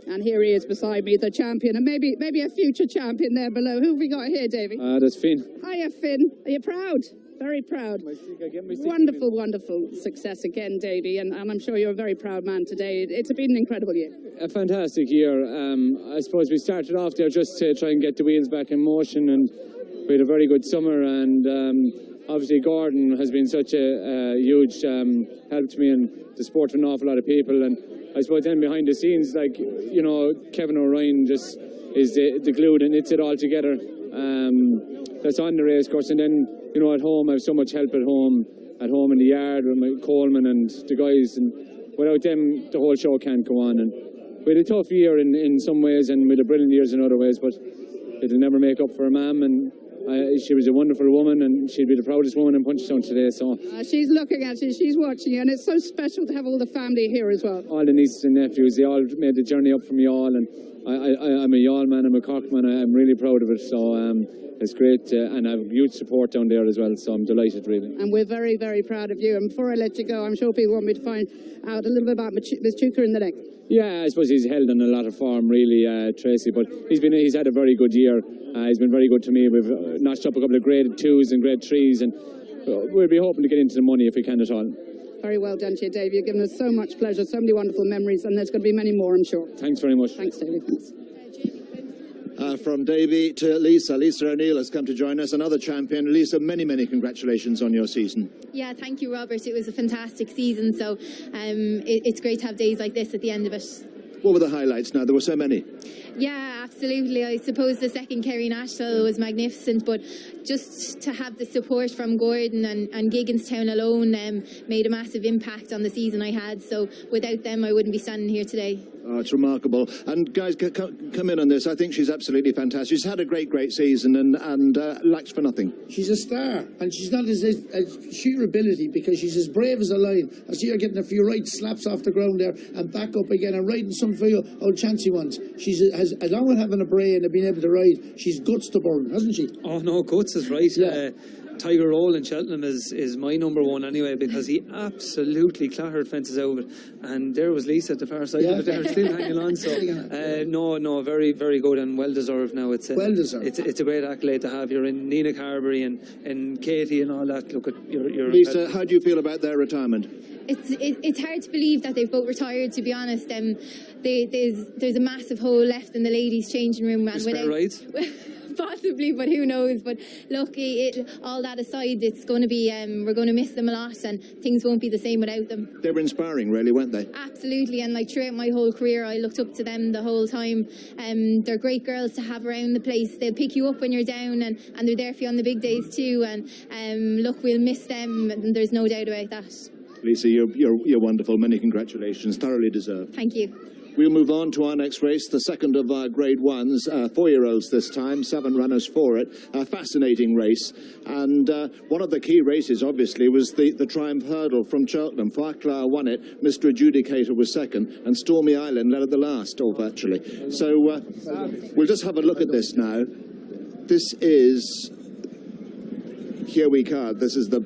And here he is beside me, the champion, and maybe a future champion there below. Who have we got here, Davy? That's Finn. Hiya, Finn. Are you proud? Very proud. Wonderful success again, Davy, and I'm sure you're a very proud man today. It's been an incredible year. A fantastic year. I suppose we started off there just to try and get the wheels back in motion, and we had a very good summer, and obviously Gordon has been such a huge help to me and the sport to an awful lot of people. And I suppose then behind the scenes, like, you know, Kevin O'Ryan just is the glue that knits it all together. That's on the race course, and then, you know, at home I have so much help at home in the yard with my Coleman and the guys, and without them the whole show can't go on. And we had a tough year in some ways, and we had a brilliant years in other ways, but it'll never make up for a ma'am, and she was a wonderful woman, and she'd be the proudest woman in Punchestown today. So she's looking at you, she's watching you, and it's so special to have all the family here as well. All the nieces and nephews, they all made the journey up from Youghal, and I'm a Youghal man, I'm a Cork man, I'm really proud of it. So it's great, and I have huge support down there as well, so I'm delighted, really. And we're very, very proud of you. And before I let you go, I'm sure people want me to find out a little bit about Michuka in the neck. Yeah, I suppose he's held in a lot of form, really, Tracy, but he's had a very good year. He's been very good to me. We've notched up a couple of grade 2s and grade 3s, and we'll be hoping to get into the money if we can at all. Very well done to you, Dave. You've given us so much pleasure, so many wonderful memories, and there's going to be many more, I'm sure. Thanks very much. Thanks, David. Thanks. From Davy to Lisa. Lisa O'Neill has come to join us, another champion. Lisa, many congratulations on your season. Yeah, thank you, Robert. It was a fantastic season, so it's great to have days like this at the end of it. What were the highlights now? There were so many. Yeah, absolutely. I suppose the second Kerry National was magnificent, but just to have the support from Gordon and Gigginstown alone made a massive impact on the season I had. So without them, I wouldn't be standing here today. Oh, it's remarkable. And guys, come in on this. I think she's absolutely fantastic. She's had a great season and lacks for nothing. She's a star, and she's not as sheer ability, because she's as brave as a lion. I see her getting a few right slaps off the ground there and back up again and riding some few old chancy ones. She's along with having a brain and being able to ride, she's guts to burn, hasn't she? Oh no, guts is right. Yeah. Tiger Roll in Cheltenham is my number one anyway, because he absolutely clattered fences out of it, and there was Lisa at the far side of it there, still hanging on. So no, very good and well deserved. Now it's well deserved. It's a great accolade to have. You're in Nina Carberry and Katie and all that. Look at your Lisa. How do you feel about their retirement? It's hard to believe that they've both retired, to be honest. There's a massive hole left in the ladies' changing room, and possibly, but who knows. But look, all that aside, it's going to be we're going to miss them a lot, and things won't be the same without them. They were inspiring, really, weren't they? Absolutely, and like throughout my whole career I looked up to them the whole time. They're great girls to have around the place. They'll pick you up when you're down, and they're there for you on the big days too. And look, we'll miss them, and there's no doubt about that. Lisa, you're wonderful. Many congratulations. Thoroughly deserved. Thank you. We'll move on to our next race, the second of our grade 1s, 4-year-olds this time, 7 runners for it. A fascinating race. And one of the key races, obviously, was the Triumph Hurdle from Cheltenham. Farclar won it, Mr. Adjudicator was second, and Stormy Island led at the last, virtually. So we'll just have a look at this now. This is... Here we go. This is the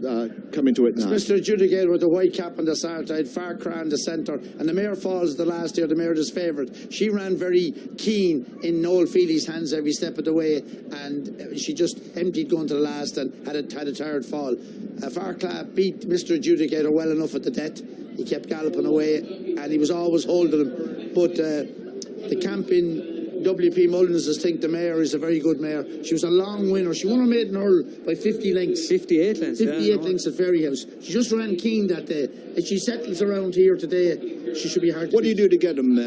coming to it now. It's Mr. Adjudicator with the white cap on the start side, Farclar in the centre, and the mare Falls the last year, the mare is favoured. She ran very keen in Noel Feely's hands every step of the way, and she just emptied going to the last and had a tired fall. Farclar beat Mr. Adjudicator well enough at the death. He kept galloping away, and he was always holding him. But the camp-in W.P. Mullins, I think the mare is a very good mare. She was a long winner. She won her maiden hurl by 50 lengths. 58 lengths, 58 lengths at Ferryhouse. She just ran keen that day. If she settles around here today, she should be hard to What do you do to get an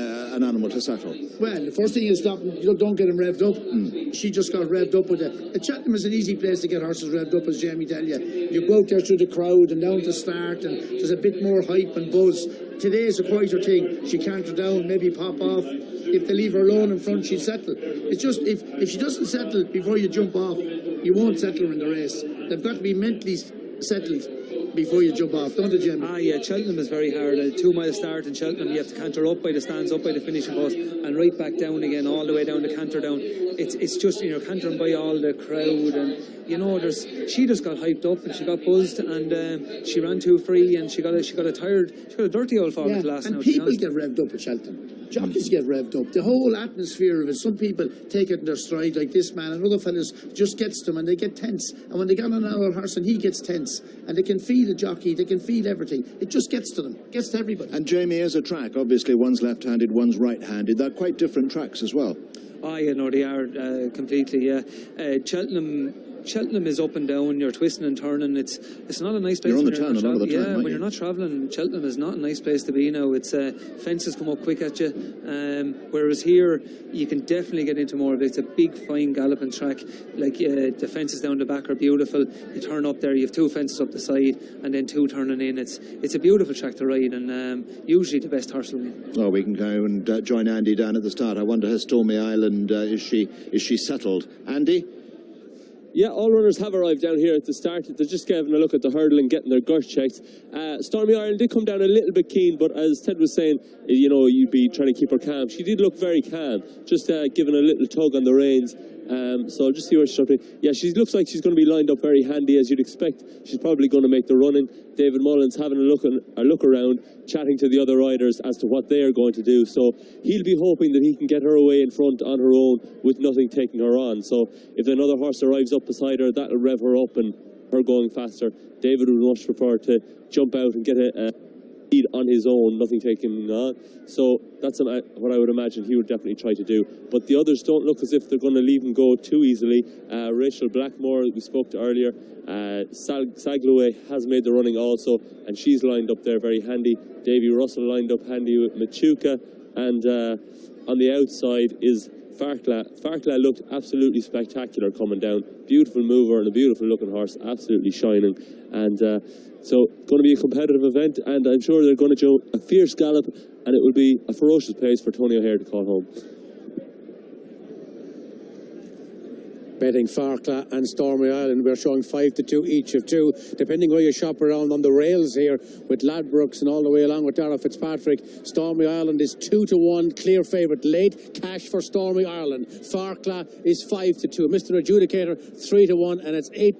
animal to settle? Well, the first thing is stop. You don't get him revved up. She just got revved up with it. Cheltenham is an easy place to get horses revved up, as Jamie tell you. You go out there through the crowd and down to start, and there's a bit more hype and buzz. Today is a quieter thing. She canter down, maybe pop off. If they leave her alone in front, she'll settle. It's just, if she doesn't settle before you jump off, you won't settle her in the race. They've got to be mentally settled before you jump off, don't they, Jim? Yeah, Cheltenham is very hard. A 2-mile start in Cheltenham, you have to canter up by the stands, up by the finishing post, and right back down again, all the way down to canter down. It's just, cantering by all the crowd, and she just got hyped up and she got buzzed, and she ran too free, and she got a dirty old form at the last. And people get revved up at Cheltenham. jockeys get revved up. The whole atmosphere of it. Some people take it in their stride like this man, and other fellas just gets them and they get tense. And when they get on another horse and he gets tense, and they can feel a jockey, they can feel everything. It just gets to them, gets to everybody. And Jamie, as a track, obviously one's left-handed, one's right-handed. They're quite different tracks as well. Oh, yeah, no, they are completely, yeah. Cheltenham is up and down, you're twisting and turning. It's not a nice place. You're on the turn a lot of the time. Yeah, when you're not travelling, Cheltenham is not a nice place to be now. It's fences come up quick at you. Whereas here, you can definitely get into more of it. It's a big, fine galloping track. Like the fences down the back are beautiful. You turn up there, you have 2 fences up the side, and then 2 turning in. It's a beautiful track to ride, and usually the best horse will win. Well, we can go and join Andy down at the start. I wonder, has Stormy Island, is she settled? Andy? Yeah, all runners have arrived down here at the start. They're just giving a look at the hurdle and getting their girth checked. Stormy Ireland did come down a little bit keen, but as Ted was saying, you know, you'd be trying to keep her calm. She did look very calm, just giving a little tug on the reins. So just see where she's up to. Yeah, she looks like she's going to be lined up very handy, as you'd expect. She's probably going to make the running. David Mullins having a look around, chatting to the other riders as to what they are going to do. So he'll be hoping that he can get her away in front on her own with nothing taking her on. So if another horse arrives up beside her, that'll rev her up and her going faster. David would much prefer to jump out and get a lead on his own, nothing taken on. So that's what I would imagine he would definitely try to do. But the others don't look as if they're going to leave him go too easily. Rachel Blackmore, we spoke to earlier, Sagloway has made the running also, and she's lined up there very handy. Davy Russell lined up handy with Machuca, and on the outside is Farkla. Farkla looked absolutely spectacular coming down. Beautiful mover and a beautiful looking horse, absolutely shining. And so going to be a competitive event, and I'm sure they're going to show a fierce gallop, and it will be a ferocious pace for Tony O'Hare to call home. Betting Farkla and Stormy Island, we're showing 5-2 each of 2, depending where you shop around on the rails here with Ladbrokes and all the way along with Dara Fitzpatrick. Stormy Island is 2-1, clear favourite. Late cash for Stormy Island. Farkla is 5-2. Mr. Adjudicator 3-1, and it's 8-1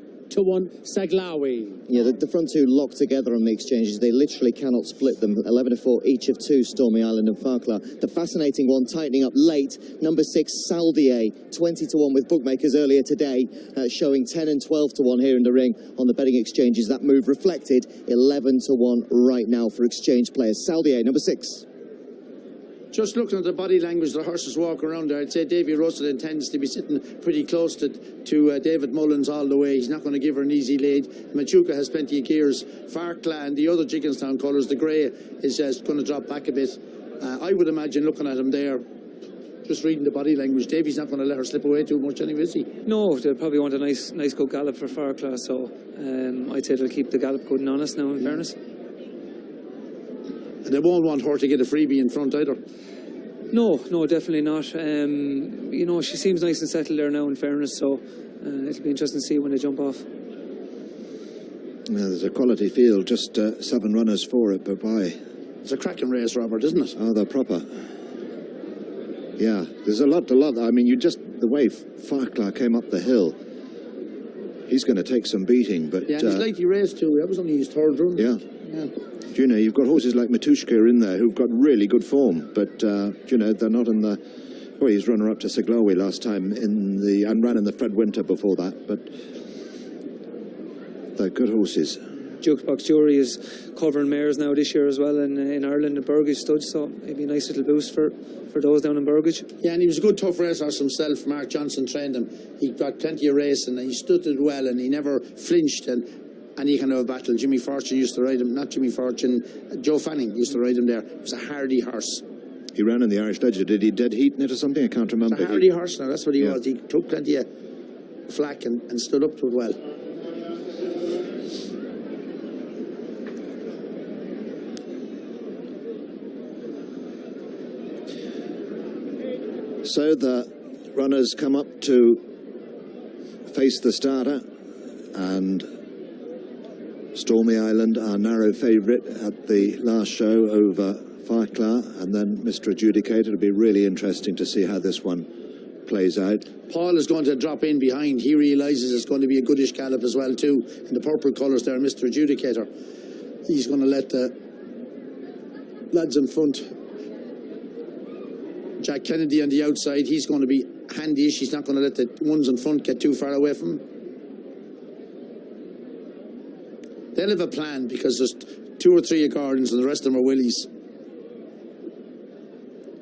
Saglawi. Yeah, the front two locked together on the exchanges. They literally cannot split them. 11-4 each of 2, Stormy Island and Farkla. The fascinating one tightening up late, number 6 Saldier, 20-1 with bookmakers earlier today, showing 10 and 12-1 here in the ring on the betting exchanges. That move reflected 11-1 right now for exchange players. Saldier, number 6. Just looking at the body language, the horses walk around there, I'd say Davy Russell intends to be sitting pretty close to David Mullins all the way. He's not going to give her an easy lead. Machuca has plenty of gears. Farkla and the other Jigginstown colours, the grey, is going to drop back a bit. I would imagine, looking at him there, just reading the body language, Davy's not going to let her slip away too much anyway, is he? No, they'll probably want a nice good gallop for Farkla, so I'd say they'll keep the gallop good and honest now, in fairness. And they won't want her to get a freebie in front either. No, definitely not. You know, she seems nice and settled there now, in fairness, so it'll be interesting to see when they jump off. Yeah, there's a quality field, just 7 runners for it, but why? It's a cracking race, Robert, isn't it? Oh, they're proper. Yeah, there's a lot to love. I mean, the way Farkla came up the hill, he's going to take some beating, but... Yeah, and he's lightly raced too. That was only his 3rd run. Yeah. You know, you've got horses like Matushka in there who've got really good form, but, you know, they're not in the... Well, he's runner-up to Siglawi last time and ran in the Fred Winter before that, but they're good horses. Jukebox Jury is covering mares now this year as well in Ireland and Burgage Stud, so it'd be a nice little boost for those down in Burgage. Yeah, and he was a good tough racehorse himself. Mark Johnson trained him. He got plenty of racing and he stood it well and he never flinched and he can have a battle. Jimmy Fortune used to ride him, not Jimmy Fortune, Joe Fanning used to ride him there. He was a hardy horse. He ran in the Irish Ledger. Did he dead heat in it or something? I can't remember. It's a hardy horse now, that's what he was. He took plenty of flack and stood up to it well. So the runners come up to face the starter, and Stormy Island, our narrow favourite at the last show over Farkla, and then Mr. Adjudicator. It'll be really interesting to see how this one plays out. Paul is going to drop in behind. He realises it's going to be a goodish gallop as well too, in the purple colours there, Mr. Adjudicator. He's going to let the lads in front Jack Kennedy on the outside. He's going to be handy. She's not going to let the ones in front get too far away from him. They'll have a plan because there's 2 or 3 Gardens and the rest of them are Willies.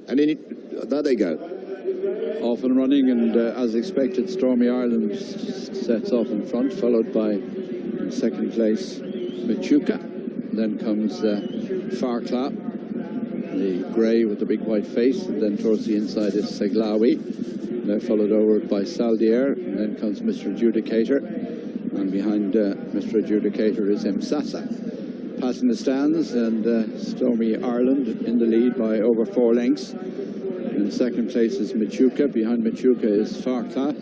And there they go. Off and running, and as expected, Stormy Ireland sets off in front, followed by, in second place, Machuca. Then comes Farcla, the grey with the big white face, and then towards the inside is Seglawi. They're followed over by Saldier, and then comes Mr. Adjudicator, and behind Mr. Adjudicator is Msasa. Passing the stands, and Stormy Ireland in the lead by over 4 lengths. In second place is Machuca. Behind Machuca is Farcla.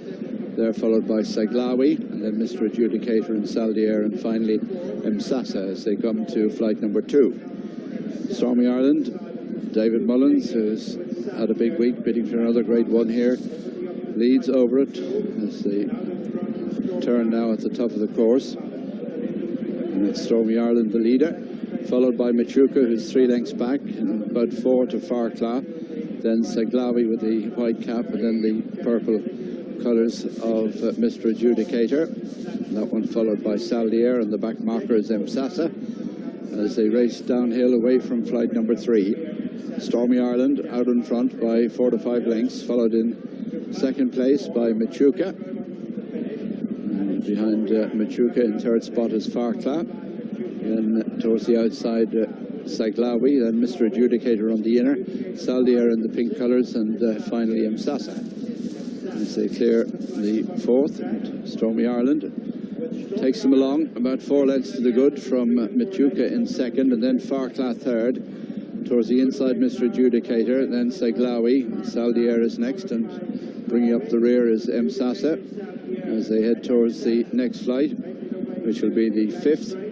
They're followed by Seglawi, and then Mr. Adjudicator and Saldier, and finally Msasa as they come to flight number 2. Stormy Ireland, David Mullins, who's had a big week bidding for another Grade 1 here, leads over it as they turn now at the top of the course. And it's Stormy Ireland the leader, followed by Machuca, who's 3 lengths back, and about 4 to Farcla. Then Seglawi with the white cap, and then the purple colours of Mr. Adjudicator. And that one followed by Saldier, and the back marker is Msasa as they race downhill away from flight number 3. Stormy Ireland out in front by 4 to 5 lengths, followed in second place by Machuca. And behind Machuca in third spot is Farcla. Then towards the outside, Seglawi, then Mr. Adjudicator on the inner, Saldier in the pink colours, and finally Msasa. As they clear the 4th, and Stormy Ireland takes them along about 4 lengths to the good from Machuca in second, and then Farcla third. Towards the inside, Mr. Adjudicator, then Seglawi. Saldier is next, and bringing up the rear is Msasa as they head towards the next flight, which will be the 5th.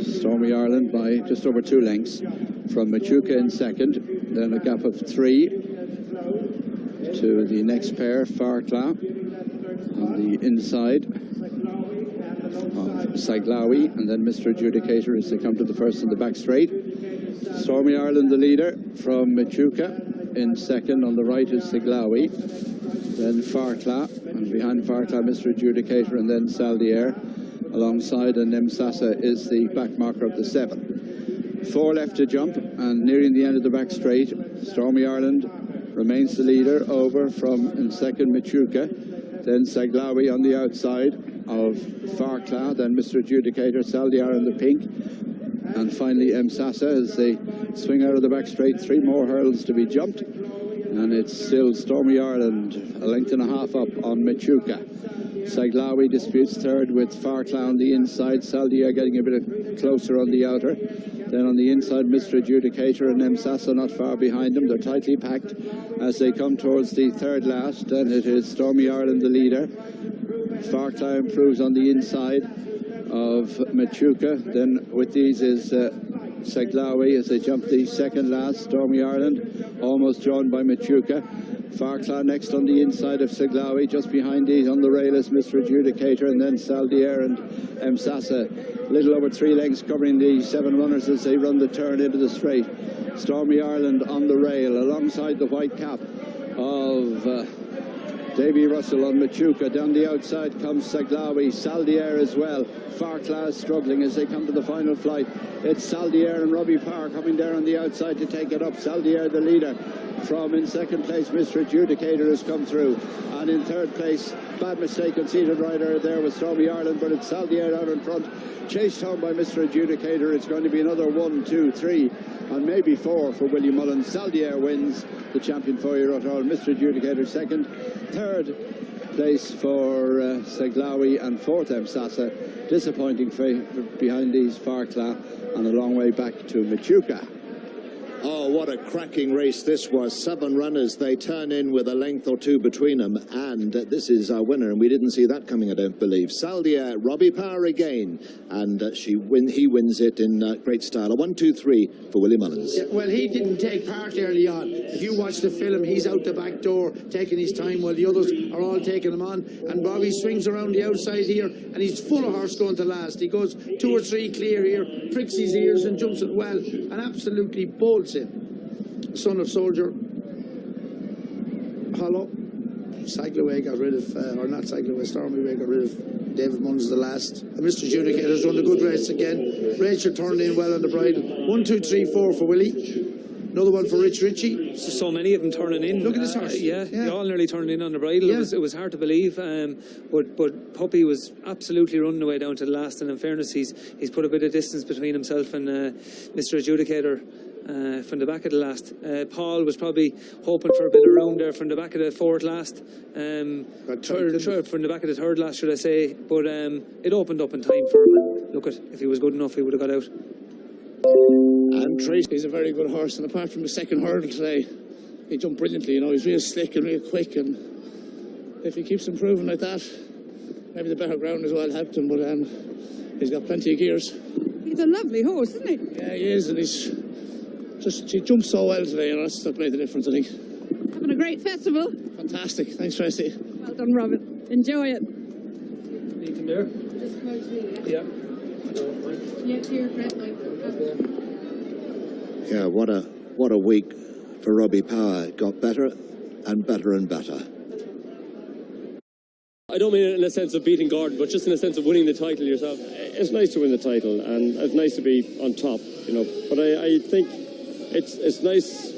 Stormy Ireland by just over 2 lengths from Machuca in second, then a gap of 3 to the next pair, Farcla on the inside of Seglawi, and then Mr. Adjudicator as they come to the first in the back straight. Stormy Ireland the leader from Machuca in second, on the right is Seglawi, then Farcla, and behind Farcla Mr. Adjudicator, and then Saldier alongside, and Msasa is the back marker of the 7. 4 left to jump, and nearing the end of the back straight, Stormy Ireland remains the leader over from in second Machuca, then Seglawi on the outside of Farcla, then Mr. Adjudicator, Saldier in the pink, and finally Msasa as they swing out of the back straight. 3 more hurdles to be jumped, and it's still Stormy Ireland a length and a half up on Machuca. Seglawi disputes third with Farcla on the inside, Saldier getting a bit closer on the outer. Then on the inside, Mr. Adjudicator and Msasa not far behind them. They're tightly packed as they come towards the third last, and it is Stormy Ireland the leader. Farcla improves on the inside of Machuca. Then with these is Seglawi as they jump the second last. Stormy Ireland almost drawn by Machuca. Farcla next on the inside of Seglawi. Just behind these on the rail is Mr. Adjudicator, and then Saldier and Msasa. Little over 3 lengths covering the 7 runners as they run the turn into the straight. Stormy Ireland on the rail alongside the white cap of Davy Russell on Machuca. Down the outside comes Seglawi, Saldier as well. Farcla is struggling as they come to the final flight. It's Saldier and Robbie Parr coming there on the outside to take it up. Saldier the leader. From in second place, Mr. Adjudicator has come through, and in third place, bad mistake, conceded rider there with Stormy Ireland, but it's Saldier out in front, chased home by Mr. Adjudicator. It's going to be another 1, 2, 3, and maybe 4 for William Mullins. Saldier wins the champion 4-year-old hurdle. Mr. Adjudicator second, third place for Seglawi, and 4th Msasa. Disappointing behind these Farcla, and a long way back to Machuca. Oh, what a cracking race this was. 7 runners, they turn in with a length or 2 between them, and this is our winner, and we didn't see that coming, I don't believe. Saldier, Robbie Power again, and he wins it in great style. A 1, 2, 3 for Willie Mullins. Yeah, well, he didn't take part early on. If you watch the film, he's out the back door taking his time while the others are all taking him on, and Robbie swings around the outside here, and he's full of horse going to last. He goes 2 or 3 clear here, pricks his ears and jumps it well, and absolutely bolts it. Son of Soldier. Apollo. Cycleway got rid of, or not Cycleway, Stormyway got rid of David Munn's the last. And Mr. Adjudicator's run a good race again. Rachel turned in well on the bridle. 1, 2, 3, 4 for Willie. Another one for Rich Ritchie. So many of them turning in. Look at this horse. They all nearly turned in on the bridle. Yeah. It was hard to believe. But Puppy was absolutely running away down to the last. And in fairness, he's put a bit of distance between himself and Mr. Adjudicator from the back of the last. Paul was probably hoping for a bit of room there from the back of the fourth last. Third, from the back of the third last, should I say. But it opened up in time for him. Look, if he was good enough, he would have got out. And Tracy's a very good horse, and apart from the second hurdle today, he jumped brilliantly. He's real slick and real quick, and if he keeps improving like that, maybe the better ground as well helped him, but he's got plenty of gears. He's a lovely horse, isn't he? Yeah, he is, and he jumped so well today, that's what made the difference, I think. Having a great festival. Fantastic. Thanks, Tracy. Well done, Robin. Enjoy it. Anything there? Just come out to me. Yeah. Yeah, to your red light. Yeah, what a week for Robbie Power. It got better and better and better. I don't mean it in a sense of beating Gordon, but just in a sense of winning the title yourself. It's nice to win the title, and it's nice to be on top, But I think it's nice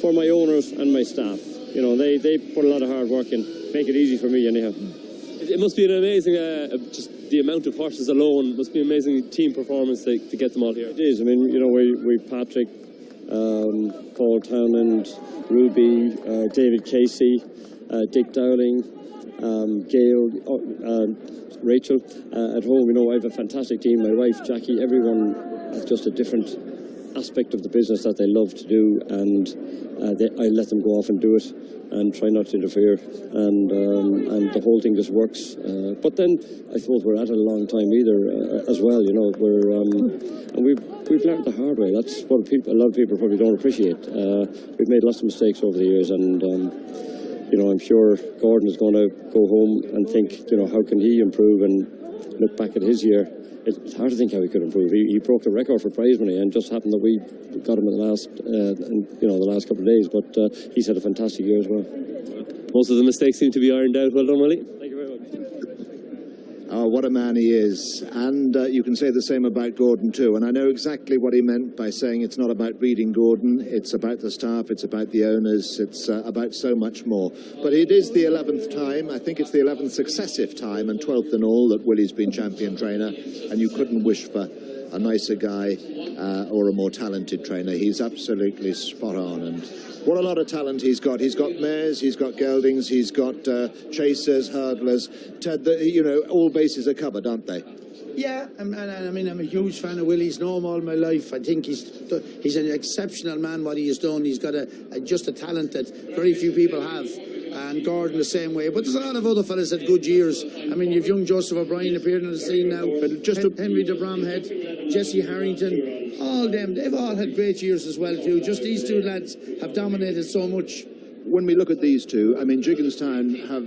for my owners and my staff. They put a lot of hard work in, make it easy for me anyhow. It must be an amazing, just the amount of horses alone, must be an amazing team performance to get them all here. It is. I mean, we Patrick, Paul Townend, Ruby, David Casey, Dick Dowling, Gail, Rachel. At home, I have a fantastic team. My wife, Jackie, everyone has just a different aspect of the business that they love to do, and I let them go off and do it and try not to interfere, and the whole thing just works. But then I suppose we're at it a long time either as well. And we've learned the hard way. That's what a lot of people probably don't appreciate. We've made lots of mistakes over the years, and I'm sure Gordon is going to go home and think, how can he improve, and look back at his year. It's hard to think how he could improve. He broke the record for prize money, and just happened that we got him in the last couple of days. But he's had a fantastic year as well. Most of the mistakes seem to be ironed out. Well done, Willie. Thank you very much. Oh, what a man he is. And you can say the same about Gordon too. And I know exactly what he meant by saying it's not about breeding Gordon. It's about the staff. It's about the owners. It's about so much more. But it is the 11th time. I think it's the 11th successive time and 12th in all that Willie's been champion trainer. And you couldn't wish for a nicer guy or a more talented trainer. He's absolutely spot on. And what a lot of talent he's got. He's got mares, he's got geldings, he's got chasers, hurdlers. Ted, all bases are covered, aren't they? Yeah, and I mean, I'm a huge fan of Willie's. Known him all my life. I think he's an exceptional man, what he has done. He's got just a talent that very few people have. And Gordon the same way. But there's a lot of other fellas at good years. I mean, you've young Joseph O'Brien appearing on the scene now. Henry de Bromhead, Jesse Harrington, all them. They've all had great years as well too. Just these two lads have dominated so much. When we look at these two, I mean, Jigginstown have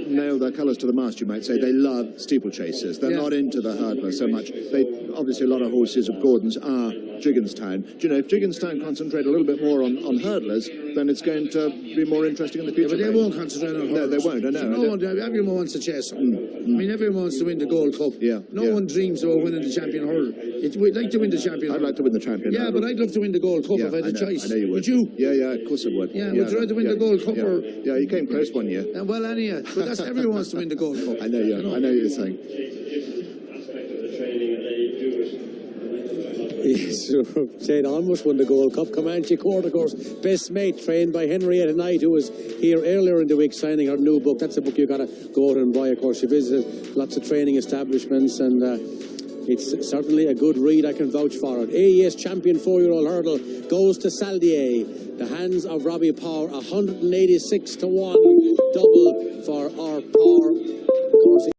nailed their colours to the mast, you might say. They love steeplechasers. They're not into the hurdler so much. Obviously, a lot of horses of Gordon's are Jigginstown. Do you know, if Jigginstown concentrate a little bit more on hurdlers, then it's going to be more interesting in the future. Yeah, but they won't concentrate on hurdlers. No, they won't, I know. Everyone wants to chase them. I mean, everyone wants to win the Gold Cup. No one dreams about winning the champion hurdle. We'd like to win the champion hurdle. I'd like to win the champion hurdle. Yeah, but I'd love to win the Gold Cup if I had a choice. I know you would. Would you? Yeah, of course I would. Yeah, would you rather win the Gold Cup or... Yeah, you came close one year. Well, anyhow, but that's everyone wants to win the Gold Cup. I know you're saying. St. Almost won the Gold Cup. Comanche Court, of course, best mate, trained by Henrietta Knight, who was here earlier in the week signing her new book. That's a book you got to go out and buy. Of course, she visited lots of training establishments, and it's certainly a good read. I can vouch for it. AES champion 4-year-old hurdle goes to Saldier. The hands of Robbie Power, 186 to 1, double for our Power.